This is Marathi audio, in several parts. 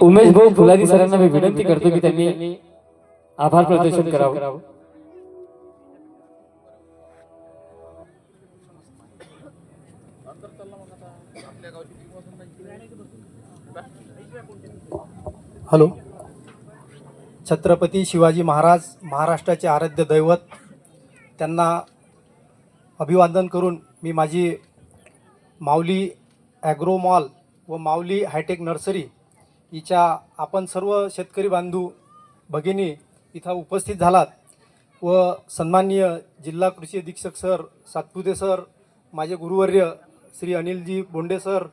उमेश भाऊ फुलारी सरांना मी विनंती करतो की त्यांनी आभार प्रदर्शन करावं. हॅलो. छत्रपती शिवाजी महाराज महाराष्ट्राचे आराध्य दैवत, त्यांना अभिवादन करून मी माझी माऊली ॲग्रो मॉल व माऊली हायटेक नर्सरी हिच्या आपण सर्व शेतकरी बांधू भगिनी इथं उपस्थित झालात व सन्माननीय जिल्हा कृषी अधीक्षक सर सातपुते सर, माझे गुरुवर्य श्री अनिलजी बोंडे सर,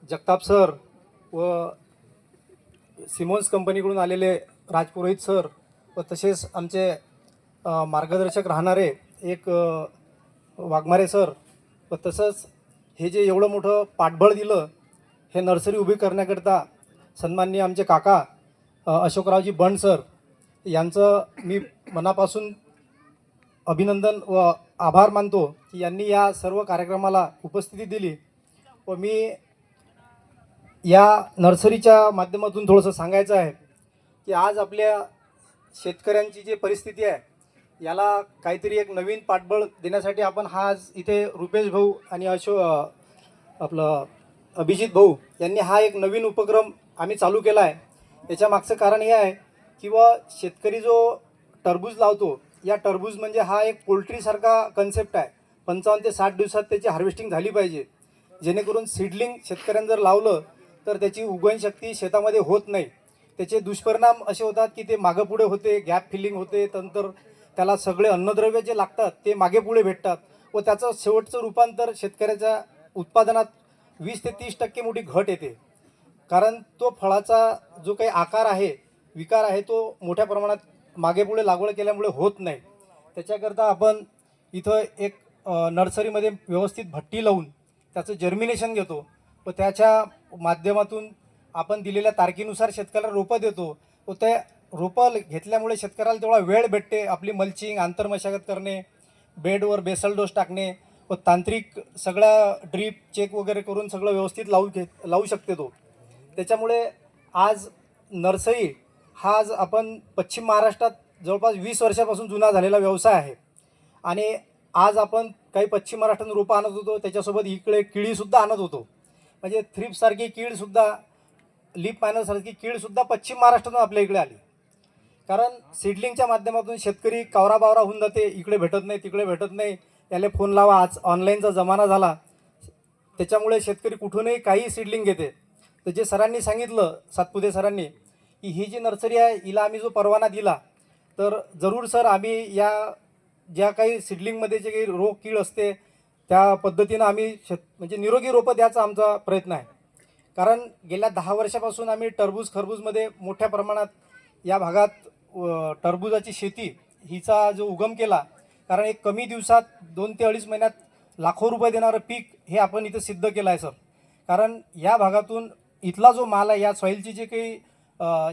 जगताप सर व सिमोन्स कंपनीकडून आलेले राजपुरोहित सर व तसेच आमचे मार्गदर्शक राहणारे एक वाघमारे सर व तसंच हे जे एवढं मोठं पाठबळ दिलं हे नर्सरी उभी करण्याकरता सन्माननीय आमचे काका अशोकरावजी बंड सर यांचं मी मनापासून अभिनंदन व आभार मानतो की यांनी या सर्व कार्यक्रमाला उपस्थिती दिली. व मी या नर्सरीच्या माध्यमातून थोडंसं सांगायचं आहे की आज आपल्या शेतकऱ्यांची जी परिस्थिती आहे याला काहीतरी एक नवीन पाठबळ देण्यासाठी आपण हा आज इथे रुपेश भाऊ आणि आपलं अभिजित भाऊ यांनी हा एक नवीन उपक्रम आम्ही चालू केला आहे. याच्या मागचं कारण हे आहे की शेतकरी जो टरबूज लावतो, या टरबूज म्हणजे हा एक पोल्ट्रीसारखा कन्सेप्ट आहे. 55 ते 60 दिवसात त्याची हार्वेस्टिंग झाली पाहिजे, जेणेकरून सीडलिंग शेतकऱ्यांनी जर लावलं तर त्याची उगवणशक्ती शेतामध्ये होत नाही. त्याचे दुष्परिणाम असे होतात की ते मागं पुढे होते, गॅप फिलिंग होते, नंतर त्याला सगळे अन्नद्रव्य जे लागतात ते मागे पुढे भेटतात व त्याचं शेवटचं रूपांतर शेतकऱ्याच्या उत्पादनात 20 ते 30% मोठी घट येते. कारण तो फळाचा जो काही आकार आहे, विकार आहे, तो मोठ्या प्रमाणात मागे पुढे लागवड केल्यामुळे होत नाही. त्याच्याकरता आपण इथं एक नर्सरीमध्ये व्यवस्थित भट्टी लावून त्याचं जर्मिनेशन घेतो व त्याच्या माध्यमातून आपण दिलेल्या तारखेनुसार शेतकऱ्याला रोपं देतो व ते रोपं घेतल्यामुळे शेतकऱ्याला तेवढा वेळ भेटते. आपली मल्चिंग, आंतरमशागत करणे, बेडवर बेसल डोस टाकणे व तांत्रिक सगळ्या ड्रीप चेक वगैरे करून सगळं व्यवस्थित लावू शकते तो. त्याच्यामुळे आज नर्सरी हा आज आपण पश्चिम महाराष्ट्रात जवळपास 20 वर्षापासून जुना झालेला व्यवसाय आहे. आणि आज आपण काही पश्चिम महाराष्ट्रातून रोपं आणत होतो, त्याच्यासोबत इकडे केळीसुद्धा आणत होतो. म्हणजे थ्रिप्ससारखी कीडसुद्धा, लीफ मायनरसारखी कीडसुद्धा पश्चिम महाराष्ट्रातून आपल्या इकडे आली. कारण सीडलिंगच्या माध्यमातून शेतकरी कावराबावरा होऊन जाते, इकडे भेटत नाही, तिकडे भेटत नाही, याला फोन लावा. आज ऑनलाईनचा जमाना झाला, त्याच्यामुळे शेतकरी कुठूनही काही सीडलिंग घेते. तर जे सरांनी सांगितलं, सातपुते सरांनी, की ही जी नर्सरी आहे हिला आम्ही जो परवाना दिला तर जरूर सर आम्ही या ज्या काही सीडलिंगमध्ये जे काही रोग कीड असते त्या पद्धतीनं आम्ही म्हणजे निरोगी रोपं द्यायचा आमचा प्रयत्न आहे. कारण गेल्या 10 वर्षापासून आम्ही खरबूजमध्ये मोठ्या प्रमाणात या भागात टरबूजाची शेती हिचा जो उगम केला. कारण एक कमी दिवसात 2 ते 2.5 महिन्यात लाखो रुपये देणारं पीक हे आपण इथं सिद्ध केलं आहे सर. कारण या भागातून इथला जो माल आहे, या सॉईलची जे काही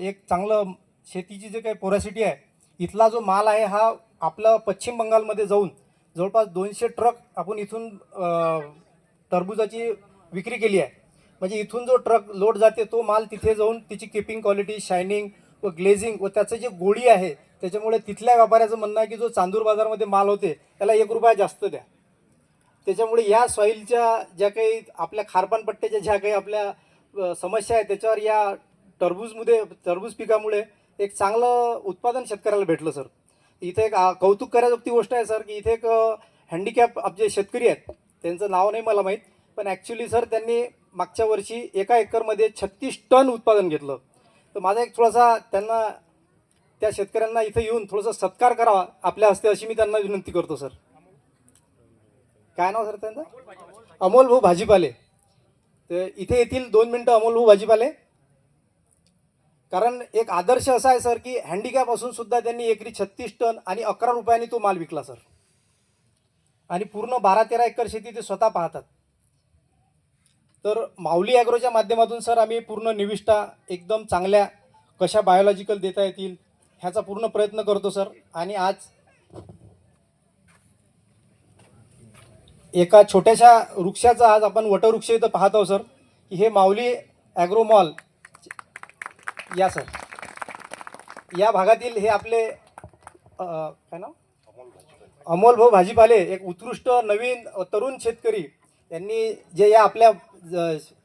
एक चांगलं शेतीची जे काही पोरॅसिटी आहे, इथला जो माल आहे हा आपला पश्चिम बंगालमध्ये जाऊन जवळपास 200 ट्रक आपण इथून टरबूजाची विक्री केली आहे. म्हणजे इथून जो ट्रक लोड जाते तो माल तिथे जाऊन तिची किपिंग क्वालिटी, शायनिंग व ग्लेझिंग व त्याचं जे गोळी आहे, त्याच्यामुळे तिथल्या व्यापाऱ्याचं म्हणणं आहे की जो चांदूर बाजारामध्ये माल होते त्याला 1 रुपया जास्त द्या. त्याच्यामुळे या सॉईलच्या ज्या काही आपल्या खारपानपट्ट्याच्या ज्या काही आपल्या समस्या आहेत त्याच्यावर या टरबूज पिकामुळे एक चांगलं उत्पादन शेतकऱ्याला भेटलं सर. इथे एक कौतुक करायजोगती गोष्ट आहे सर की इथे एक हँडिकॅप जे शेतकरी आहेत, त्यांचं नाव नाही मला माहीत, पण ॲक्च्युली सर त्यांनी मागच्या वर्षी 1 एकरमध्ये 36 टन उत्पादन घेतलं. तर माझा एक थोडासा त्यांना, त्या शेतकऱ्यांना इथं येऊन थोडासा सत्कार करावा आपल्या हस्ते अशी मी त्यांना विनंती करतो सर. काय नाव सर त्यांचं? अमोल भाऊ भाजीपाले. तर इथे येतील 2 मिनटं अमोल भाऊ भाजीपाले. कारण एक आदर्श असा आहे सर की हँडिकॅप असून सुद्धा त्यांनी एकरी 36 टन आणि 11 रुपयांनी तो माल विकला सर. आणि पूर्ण 12-13 एकर शेती ते स्वतः पाहतात. तर माऊली ॲग्रोच्या माध्यमातून सर आम्ही पूर्ण निविष्ठा एकदम चांगल्या कशा बायोलॉजिकल देता येतील ह्याचा पूर्ण प्रयत्न करतो सर. आणि आज एका छोट्याशा वृक्षाचा आज आपण वटवृक्ष इथं पाहत आहोत सर की हे माऊली ॲग्रो मॉल या सर. या भागातील हे आपले काय नाव, अमोल भाऊ भाजीपाले, एक उत्कृष्ट नवीन तरुण शेतकरी. यांनी जे या आपल्या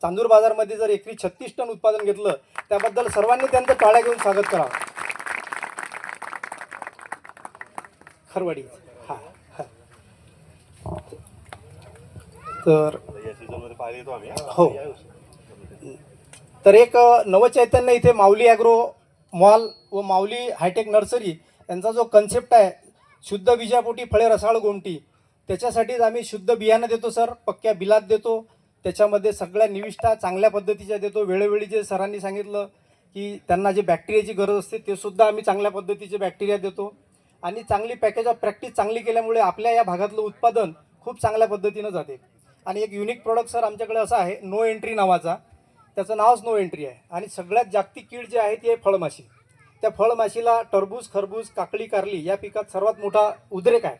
चांदूर बाजारमध्ये जर एकरी 36 टन उत्पादन घेतलं, त्याबद्दल सर्वांनी त्यांचं टाळ्या घेऊन स्वागत करावं. खरवडी. हां हां. तर हो. तर एक नवचैतन्य इथे माऊली ॲग्रो मॉल व माऊली हायटेक नर्सरी यांचा जो कन्सेप्ट आहे, शुद्ध बीजापोटी फळे रसाळ गोमटी, त्याच्यासाठीच आम्ही शुद्ध बियाणं देतो सर, पक्क्या बिलात देतो. त्याच्यामध्ये सगळ्या निविष्ठा चांगल्या पद्धतीच्या देतो. वेळोवेळी जे सरांनी सांगितलं की त्यांना जे बॅक्टेरियाची गरज असते ते सुद्धा आम्ही चांगल्या पद्धतीचे बॅक्टेरिया देतो. आणि चांगली पॅकेज ऑफ प्रॅक्टिस चांगली केल्यामुळे आपल्या या भागातलं उत्पादन खूप चांगल्या पद्धतीनं जाते. आणि एक युनिक प्रॉडक्ट सर आमच्याकडे असा आहे, नो एंट्री नावाचा. त्याचं नावच नो एंट्री आहे. आणि सगळ्यात जागतिक कीड जी आहे ती आहे फळमाशी. त्या फळमाशीला टरबूज, खरबूज, काकडी, कारली या पिकात सर्वात मोठा उद्रेक आहे.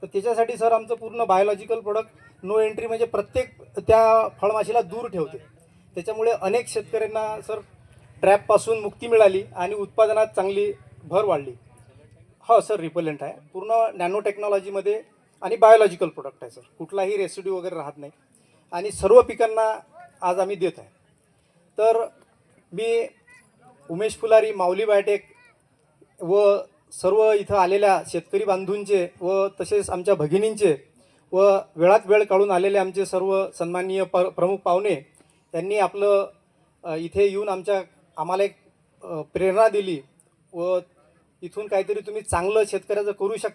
तर त्याच्यासाठी सर आमचं पूर्ण बायोलॉजिकल प्रोडक्ट नो एंट्री म्हणजे प्रत्येक त्या फळमाशीला दूर ठेवते. त्याच्यामुळे अनेक शेतकऱ्यांना सर ट्रॅपपासून मुक्ती मिळाली आणि उत्पादनात चांगली भर वाढली. हो सर, रिपेलंट आहे, पूर्ण नॅनो टेक्नॉलॉजीमध्ये आणि बायोलॉजिकल प्रोडक्ट आहे सर. कुठलाही रेसिड्यू वगैरे राहत नाही आणि सर्व पिकांना आज आम्ही देत आहे. तर मी उमेश फुलारी, माऊली बायोटेक व सर्व इथं आलेल्या शेतकरी बांधूंचे व तसेच आमच्या भगिनींचे व वेळात वेळ काढून आलेले आमचे सर्व सन्माननीय प्रमुख पाहुणे यांनी आपलं इथे येऊन आम्हाला एक प्रेरणा दिली व इथून काहीतरी तुम्ही चांगलं शेतकऱ्याचं करू शकता.